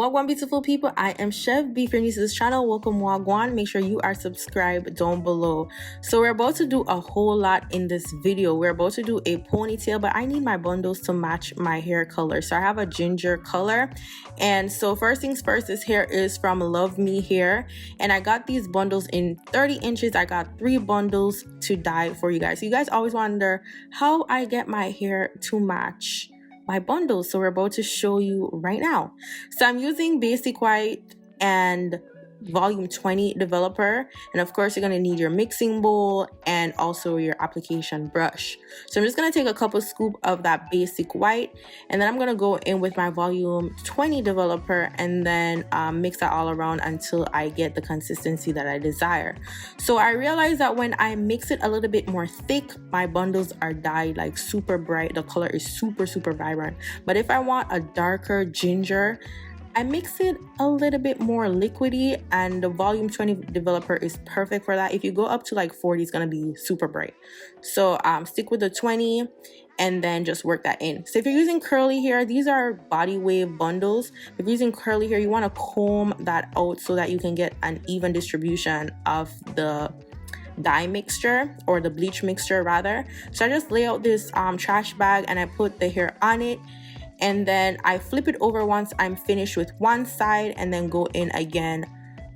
Wagwan beautiful people, I am Chev. If you're new to this channel, welcome Wagwan. Make sure you are subscribed down below. So we're about to do a whole lot in this video. We're about to do a ponytail, but I need my bundles to match my hair color. So I have a ginger color. And so first things first, this hair is from Luvme hair. And I got these bundles in 30 inches. I got 3 bundles to dye for you guys. So you guys always wonder how I get my hair to match my bundles, so we're about to show you right now. So I'm using basic white and volume 20 developer, and of course you're going to need your mixing bowl and also your application brush. So I'm just going to take a couple scoop of that basic white, and then I'm going to go in with my volume 20 developer and then mix that all around until I get the consistency that I desire. So I realized that when I mix it a little bit more thick, my bundles are dyed like super bright. The color is super vibrant. But if I want a darker ginger, I mix it a little bit more liquidy, and the volume 20 developer is perfect for that. If you go up to like 40, it's gonna be super bright. So stick with the 20 and then just work that in. So if you're using curly hair, these are body wave bundles. If you're using curly hair, you want to comb that out so that you can get an even distribution of the dye mixture, or the bleach mixture rather. So I just lay out this trash bag and I put the hair on it, and then I flip it over once I'm finished with one side, and then go in again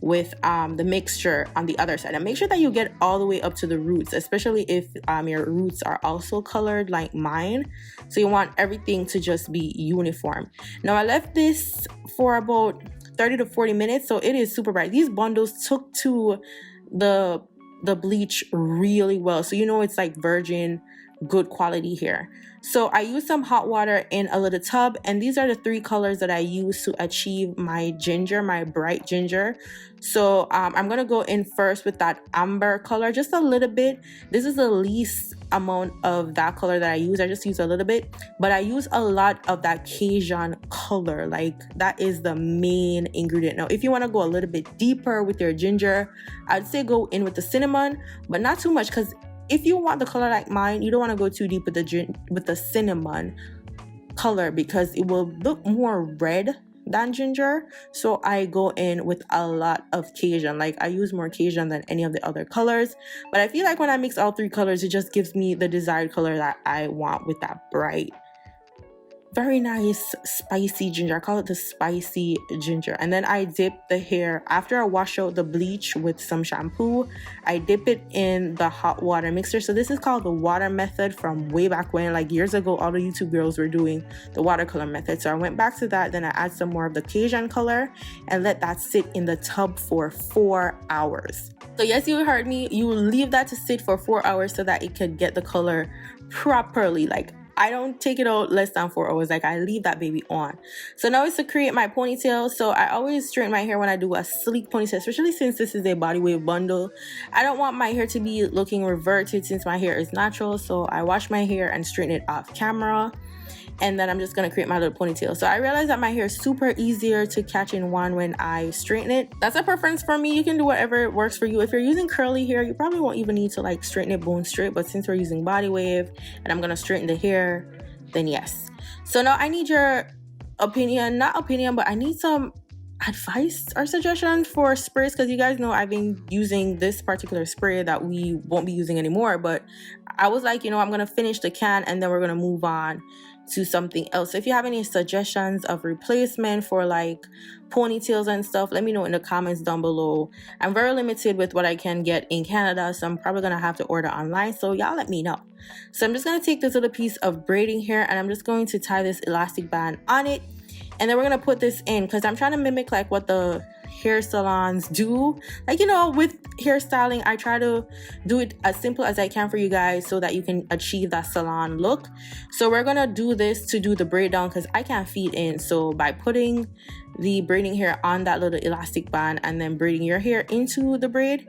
with the mixture on the other side. And make sure that you get all the way up to the roots, especially if your roots are also colored like mine. So you want everything to just be uniform. Now I left this for about 30 to 40 minutes, so it is super bright. These bundles took to the bleach really well, so you know it's like virgin good quality hair. So I use some hot water in a little tub, and these are the 3 colors that I use to achieve my ginger, my bright ginger. So I'm gonna go in first with that amber color, just a little bit. This is the least amount of that color that I use. I just use a little bit, but I use a lot of that Cajun color. Like, that is the main ingredient. Now if you want to go a little bit deeper with your ginger, I'd say go in with the cinnamon, but not too much, because if you want the color like mine, you don't want to go too deep with the cinnamon color, because it will look more red than ginger. So I go in with a lot of Cajun. Like, I use more Cajun than any of the other colors, but I feel like when I mix all 3 colors, it just gives me the desired color that I want with that bright, very nice spicy ginger. I call it the spicy ginger. And then I dip the hair, after I wash out the bleach with some shampoo, I dip it in the hot water mixer. So this is called the water method from way back when, like years ago. All the YouTube girls were doing the watercolor method. So I went back to that, then I add some more of the Cajun color and let that sit in the tub for 4 hours. So yes, you heard me, you leave that to sit for 4 hours so that it could get the color properly. Like, I don't take it out less than 4 hours. Like, I leave that baby on. So now it's to create my ponytail. So I always straighten my hair when I do a sleek ponytail, especially since this is a body wave bundle. I don't want my hair to be looking reverted since my hair is natural. So I wash my hair and straighten it off camera, and then I'm just gonna create my little ponytail. So I realized that my hair is super easier to catch in one when I straighten it. That's a preference for me. You can do whatever works for you. If you're using curly hair, you probably won't even need to like straighten it bone straight, but since we're using body wave and I'm gonna straighten the hair, then yes. So now I need your opinion, not opinion, but I need some advice or suggestions for sprays, because you guys know I've been using this particular spray that we won't be using anymore. But I was like, you know, I'm gonna finish the can and then we're gonna move on to something else. So if you have any suggestions of replacement for like ponytails and stuff, let me know in the comments down below. I'm very limited with what I can get in Canada, so I'm probably gonna have to order online, so y'all let me know. So I'm just gonna take this little piece of braiding hair and I'm just going to tie this elastic band on it, and then we're gonna put this in, because I'm trying to mimic like what the hair salons do. Like, you know, with hairstyling, I try to do it as simple as I can for you guys so that you can achieve that salon look. So we're gonna do this to do the braid down, because I can't feed in. So by putting the braiding hair on that little elastic band and then braiding your hair into the braid,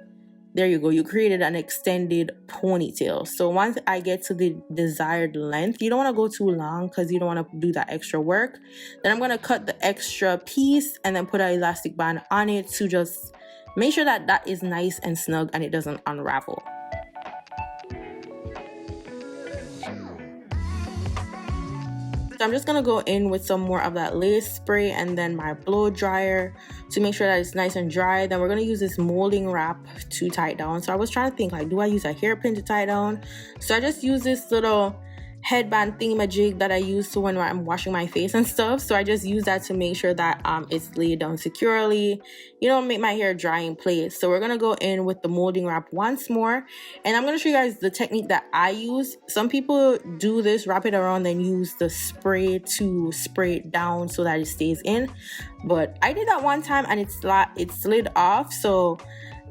there you go, you created an extended ponytail. So once I get to the desired length, you don't want to go too long because you don't want to do that extra work. Then I'm going to cut the extra piece and then put an elastic band on it to just make sure that that is nice and snug and it doesn't unravel. So I'm just gonna go in with some more of that lace spray and then my blow dryer to make sure that it's nice and dry. Then we're gonna use this molding wrap to tie it down. So I was trying to think, like, do I use a hairpin to tie it down? So I just use this little headband thingamajig that I use to when I'm washing my face and stuff. So I just use that to make sure that it's laid down securely, you know, make my hair dry in place. So we're gonna go in with the molding wrap once more, and I'm gonna show you guys the technique that I use. Some people do this, wrap it around, then use the spray to spray it down so that it stays in, but I did that one time and it slid off. So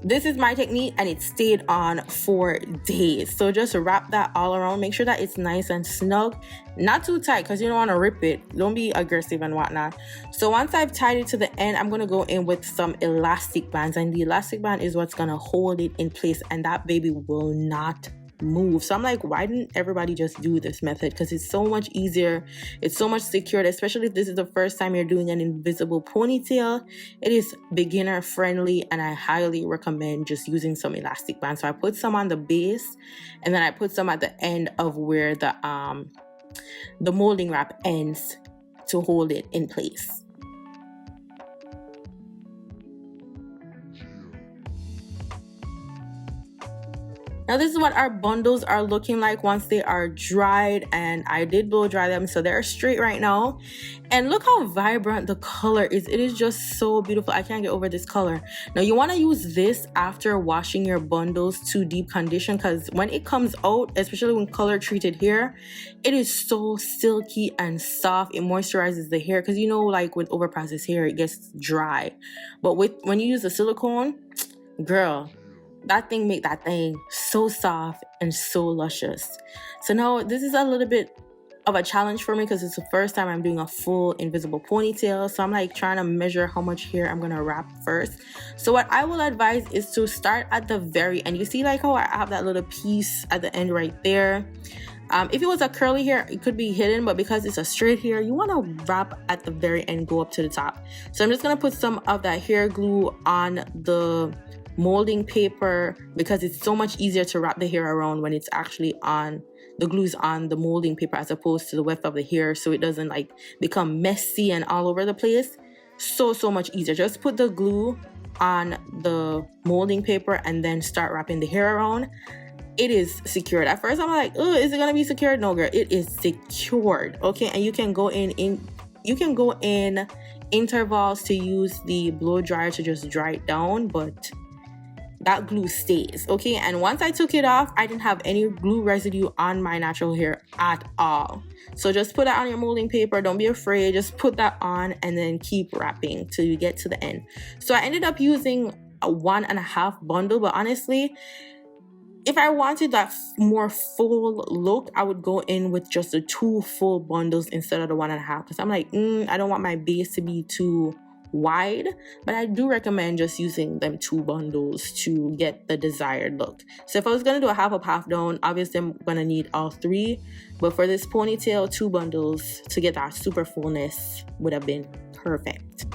this is my technique and it stayed on for days. So just wrap that all around, make sure that it's nice and snug, not too tight because you don't want to rip it, don't be aggressive and whatnot. So once I've tied it to the end, I'm going to go in with some elastic bands, and the elastic band is what's going to hold it in place and that baby will not move. So I'm like, why didn't everybody just do this method? Because it's so much easier, it's so much secured, especially if this is the first time you're doing an invisible ponytail. It is beginner friendly and I highly recommend just using some elastic bands. So I put some on the base and then I put some at the end of where the molding wrap ends to hold it in place. Now this is what our bundles are looking like once they are dried, and I did blow dry them so they're straight right now. And look how vibrant the color is. It is just so beautiful. I can't get over this color. Now you want to use this after washing your bundles to deep condition, because when it comes out, especially when color treated hair, it is so silky and soft. It moisturizes the hair, because you know, like with overprocessed hair, it gets dry. But when you use the silicone, girl, that thing make that thing so soft and so luscious. So now this is a little bit of a challenge for me because it's the first time I'm doing a full invisible ponytail. So I'm like trying to measure how much hair I'm gonna wrap first. So what I will advise is to start at the very end. You see like how I have that little piece at the end right there. If it was a curly hair, it could be hidden, but because it's a straight hair, you want to wrap at the very end, go up to the top. So I'm just gonna put some of that hair glue on the molding paper because it's so much easier to wrap the hair around when it's actually on the glue's on the molding paper as opposed to the weft of the hair, so it doesn't like become messy and all over the place. So much easier. Just put the glue on the molding paper and then start wrapping the hair around. It is secured. At first I'm like, oh, is it gonna be secured? No girl, it is secured. Okay, and you can go in intervals to use the blow dryer to just dry it down, but that glue stays. Okay, and once I took it off, I didn't have any glue residue on my natural hair at all. So just put that on your molding paper, don't be afraid, just put that on and then keep wrapping till you get to the end. So I ended up using a 1.5 bundle, but honestly, if I wanted that more full look, I would go in with just the 2 full bundles instead of the 1.5, because I'm like, I don't want my base to be too wide, but I do recommend just using them 2 bundles to get the desired look. So if I was gonna do a half up, half down, obviously I'm gonna need all 3, but for this ponytail, 2 bundles to get that super fullness would have been perfect.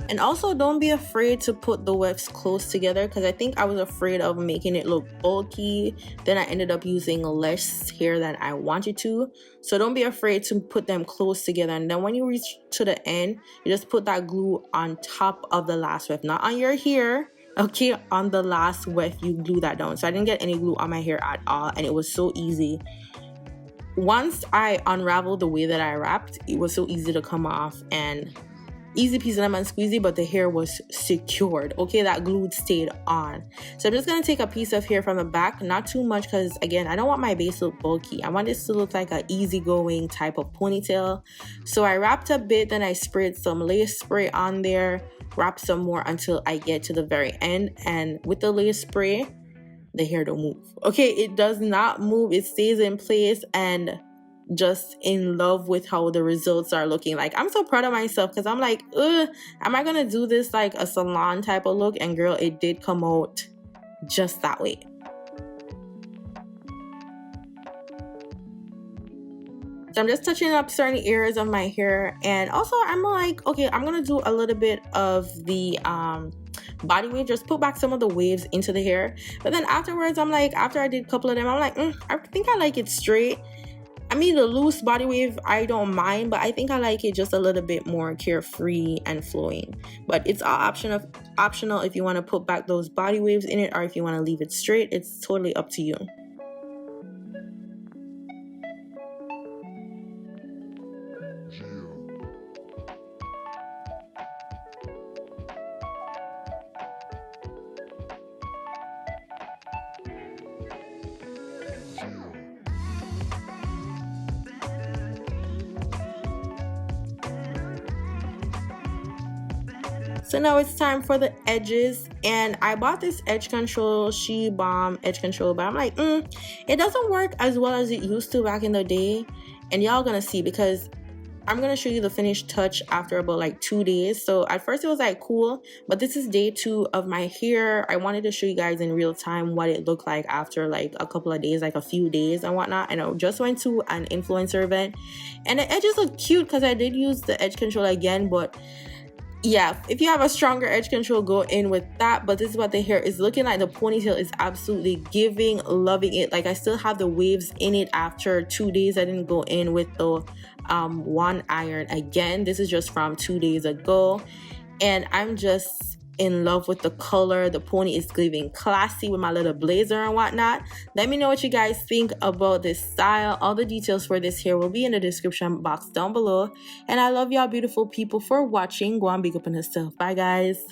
And also don't be afraid to put the wefts close together, because I think I was afraid of making it look bulky. Then I ended up using less hair than I wanted to. So don't be afraid to put them close together. And then when you reach to the end, you just put that glue on top of the last weft, not on your hair. Okay, on the last weft, you glue that down. So I didn't get any glue on my hair at all, and it was so easy. Once I unraveled the way that I wrapped, it was so easy to come off and easy peasy lemon squeezy, but the hair was secured. Okay, that glue stayed on. So I'm just gonna take a piece of hair from the back, not too much, because again, I don't want my base to look bulky. I want this to look like an easygoing type of ponytail. So I wrapped a bit, then I sprayed some lace spray on there, wrap some more until I get to the very end. And with the lace spray, the hair don't move. Okay, it does not move, it stays in place, and just in love with how the results are looking. Like, I'm so proud of myself, because I'm like, am I gonna do this like a salon type of look? And girl, it did come out just that way. So I'm just touching up certain areas of my hair, and also I'm like, okay, I'm gonna do a little bit of the body wave, just put back some of the waves into the hair. But then afterwards, I'm like, after I did a couple of them, I'm like, I think I like it straight. I mean, the loose body wave, I don't mind, but I think I like it just a little bit more carefree and flowing. But it's all optional if you want to put back those body waves in it, or if you want to leave it straight. It's totally up to you. So now it's time for the edges, and I bought this edge control, She Bomb edge control, but I'm like, it doesn't work as well as it used to back in the day. And y'all gonna see, because I'm gonna show you the finished touch after about like 2 days. So at first it was like cool, but this is day 2 of my hair. I wanted to show you guys in real time what it looked like after like a couple of days, like a few days and whatnot. And I just went to an influencer event, and the edges look cute because I did use the edge control again. But yeah, if you have a stronger edge control, go in with that. But this is what the hair is looking like. The ponytail is absolutely giving, loving it. Like, I still have the waves in it after 2 days. I didn't go in with the one iron again. This is just from 2 days ago, and I'm just in love with the color. The pony is giving classy with my little blazer and whatnot. Let me know what you guys think about this style. All the details for this hair will be in the description box down below. And I love y'all beautiful people for watching. Go on, big up on yourself. Bye guys.